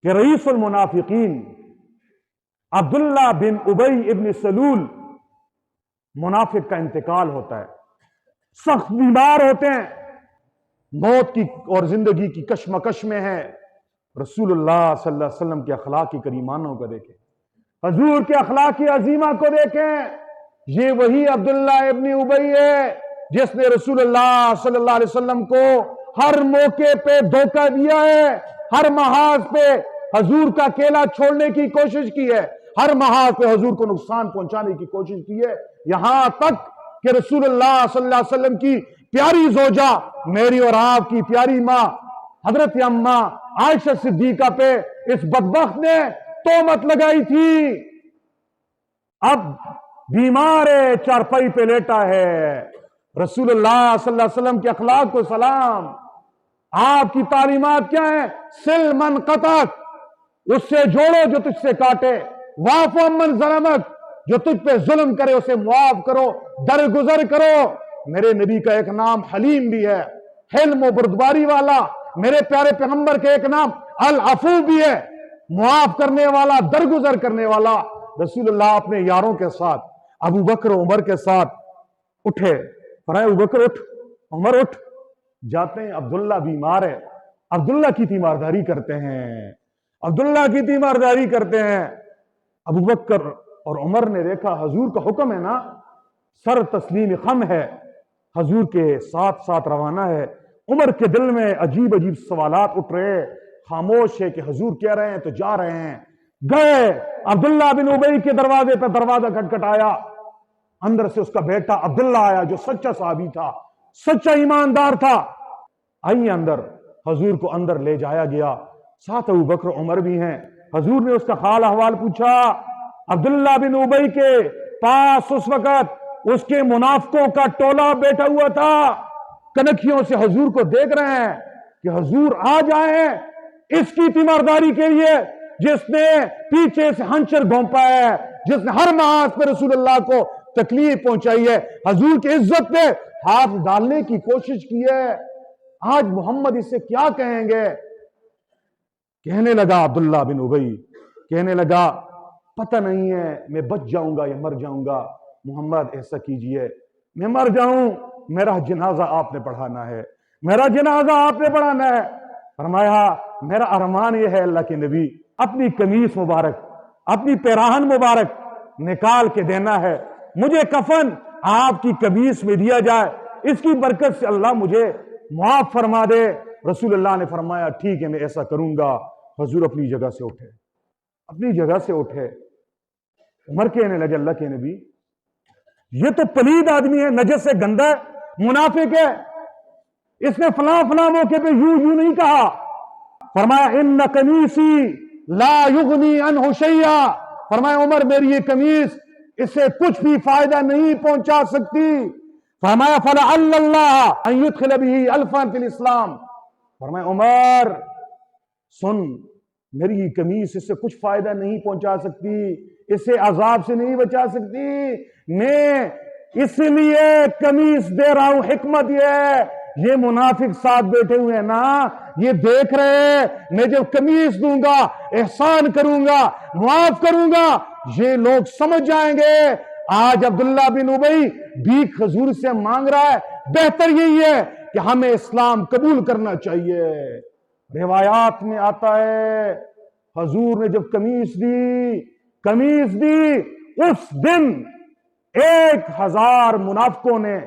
کہ رئیس المنافقین عبداللہ بن ابی ابن سلول منافق کا انتقال ہوتا ہے، سخت بیمار ہوتے ہیں، موت کی اور زندگی کی کشمکش میں ہے۔ رسول اللہ صلی اللہ علیہ وسلم کے اخلاق کریمانوں کو دیکھیں، حضور کے اخلاق عظیمہ کو دیکھیں۔ یہ وہی عبداللہ ابن ابی ہے جس نے رسول اللہ صلی اللہ علیہ وسلم کو ہر موقع پہ دھوکہ دیا ہے، ہر محاذ پہ حضور کا کیلا چھوڑنے کی کوشش کی ہے، ہر محاذ پہ حضور کو نقصان پہنچانے کی کوشش کی ہے، یہاں تک کہ رسول اللہ صلی اللہ علیہ وسلم کی پیاری زوجہ، میری اور آپ کی پیاری ماں حضرت اماں عائشہ صدیقہ پہ اس بدبخت نے تہمت لگائی تھی۔ اب بیمار ہے، چارپائی پہ لیٹا ہے، رسول اللہ صلی اللہ علیہ وسلم کے اخلاق کو سلام۔ آپ کی تعلیمات کیا ہیں؟ سل من قطعک، اس سے جوڑو جو تجھ سے کاٹے، واعف عمن ظلمک، جو تجھ پہ ظلم کرے اسے معاف کرو، درگزر کرو۔ میرے نبی کا ایک نام حلیم بھی ہے، حلم و بردباری والا۔ میرے پیارے پیغمبر کے ایک نام العفو بھی ہے، معاف کرنے والا، درگزر کرنے والا۔ رسول اللہ اپنے یاروں کے ساتھ، ابو بکر و عمر کے ساتھ اٹھے، فرمایا ابو بکر اٹھ، عمر اٹھ۔ جاتے ہیں، عبداللہ بیمار ہے، عبداللہ کی تیمارداری کرتے ہیں، عبداللہ کی تیمارداری کرتے ہیں۔ ابو بکر اور عمر نے دیکھا حضور کا حکم ہے نا، سر تسلیم خم ہے، حضور کے ساتھ ساتھ روانہ ہے۔ عمر کے دل میں عجیب عجیب سوالات اٹھ رہے، خاموش ہے کہ حضور کہہ رہے ہیں تو جا رہے ہیں۔ گئے عبداللہ بن ابی کے دروازے پہ، دروازہ کھٹکھٹایا، اندر سے اس کا بیٹا عبداللہ آیا جو سچا صحابی تھا، سچا ایماندار تھا۔ آئیے اندر، حضور کو اندر لے جایا گیا، ساتھ ابو بکر عمر بھی ہیں۔ حضور نے اس کا حال احوال پوچھا۔ عبداللہ بن ابی کے پاس اس وقت اس کے منافقوں کا ٹولہ بیٹھا ہوا تھا، کنکھیوں سے حضور کو دیکھ رہے ہیں کہ حضور آ جائیں اس کی تیمارداری کے لیے، جس نے پیچھے سے ہنچر گھونپا ہے، جس نے ہر محاذ پہ رسول اللہ کو تکلیف پہنچائی ہے، حضور کی عزت پہ ہاتھ ڈالنے کی کوشش کی ہے۔ آج محمد اسے کیا کہیں گے؟ کہنے لگا عبداللہ بن ابی، کہنے لگا پتہ نہیں ہے میں بچ جاؤں گا یا مر جاؤں گا، محمد ایسا کیجئے میں مر جاؤں، میرا جنازہ آپ نے پڑھانا ہے، میرا جنازہ آپ نے پڑھانا ہے۔ فرمایا میرا ارمان یہ ہے اللہ کے نبی، اپنی قمیص مبارک، اپنی پیراہن مبارک نکال کے دینا ہے، مجھے کفن آپ کی قمیص میں دیا جائے، اس کی برکت سے اللہ مجھے معاف فرما دے۔ رسول اللہ نے فرمایا ٹھیک ہے میں ایسا کروں گا۔ حضور اپنی جگہ سے اٹھے، اپنی جگہ سے اٹھے۔ عمر کہنے لگے اللہ کے نبی یہ تو پلید آدمی ہے، نجس سے گندا ہے، منافق ہے، اس نے فلاں فلاں موقع پہ یوں نہیں کہا۔ فرمایا ان قمیصی لا یغنی عنہ شیئا، فرمایا عمر میری یہ قمیص اس سے کچھ بھی فائدہ نہیں پہنچا سکتی۔ فرمایا فلعل اللہ ان يدخل به الفا فی الاسلام، فرمایا عمر سن، میری یہ قمیص اس سے کچھ فائدہ نہیں پہنچا سکتی، اس سے عذاب سے نہیں بچا سکتی، میں اس لیے قمیص دے رہا ہوں۔ حکمت یہ ہے، یہ منافق ساتھ بیٹھے ہوئے ہیں نا، یہ دیکھ رہے میں جب قمیص دوں گا، احسان کروں گا، معاف کروں گا، یہ لوگ سمجھ جائیں گے آج عبداللہ بن ابی بھیک حضور سے مانگ رہا ہے، بہتر یہی ہے کہ ہمیں اسلام قبول کرنا چاہیے۔ روایات میں آتا ہے حضور نے جب قمیص دی، اس دن 1000 منافقوں نے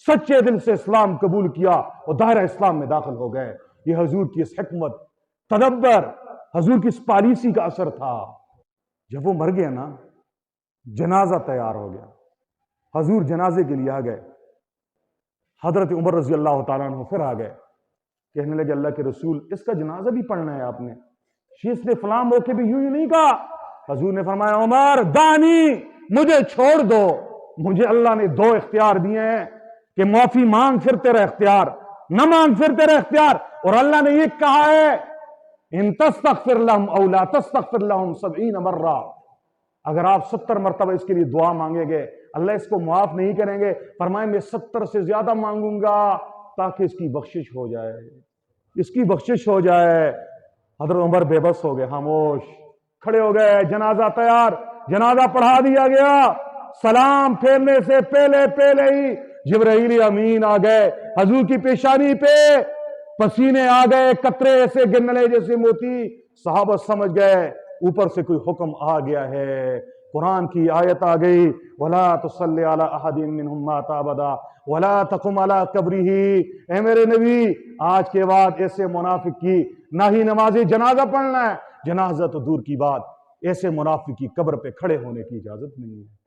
سچے دل سے اسلام قبول کیا اور دائرہ اسلام میں داخل ہو گئے۔ یہ حضور کی اس حکمت، تدبر، حضور کی اس پالیسی کا اثر تھا۔ جب وہ مر گیا نا، جنازہ تیار ہو گیا، حضور جنازے کے لیے آ گئے، حضرت عمر رضی اللہ تعالیٰ عنہ پھر آ گئے، کہنے لگے اللہ کے رسول اس کا جنازہ بھی پڑھنا ہے آپ نے، شیخ نے فلاں موقع بھی یوں نہیں کہا۔ حضور نے فرمایا عمر دانی، مجھے چھوڑ دو، مجھے اللہ نے 2 اختیار دیے ہیں کہ معافی مانگ پھر تیرا اختیار، نہ مانگ پھر تیرا اختیار، اور اللہ نے یہ کہا ہے ان تستغفر لهم او لا تستغفر لهم 70 مرہ، اگر آپ 70 مرتبہ اس کے لیے دعا مانگیں گے اللہ اس کو معاف نہیں کریں گے۔ فرمائے میں 70 سے زیادہ مانگوں گا تاکہ اس کی بخشش ہو جائے، اس کی بخشش ہو جائے۔ حضرت عمر بے بس ہو گئے، خاموش کھڑے ہو گئے، جنازہ تیار، جنازہ پڑھا دیا گیا۔ سلام پھیرنے سے پہلے ہی جبرائیل امین آ گئے، حضور کی پیشانی پہ پسینے آ گئے، قطرے ایسے گرنے لگے جیسے موتی۔ صحابہ سمجھ گئے اوپر سے کوئی حکم آ گیا ہے۔ قرآن کی آیت آ گئی، وَلَا تُصَلِّ عَلَىٰ أَحَدٍ مِّنْهُمْ مَاتَ أَبَدًا وَلَا تَقُمْ عَلَىٰ قَبْرِهِ۔ اے میرے نبی، آج کے بعد ایسے منافق کی نہ ہی نماز جنازہ پڑھنا ہے، جنازہ تو دور کی بات، ایسے منافق کی قبر پہ کھڑے ہونے کی اجازت نہیں ہے۔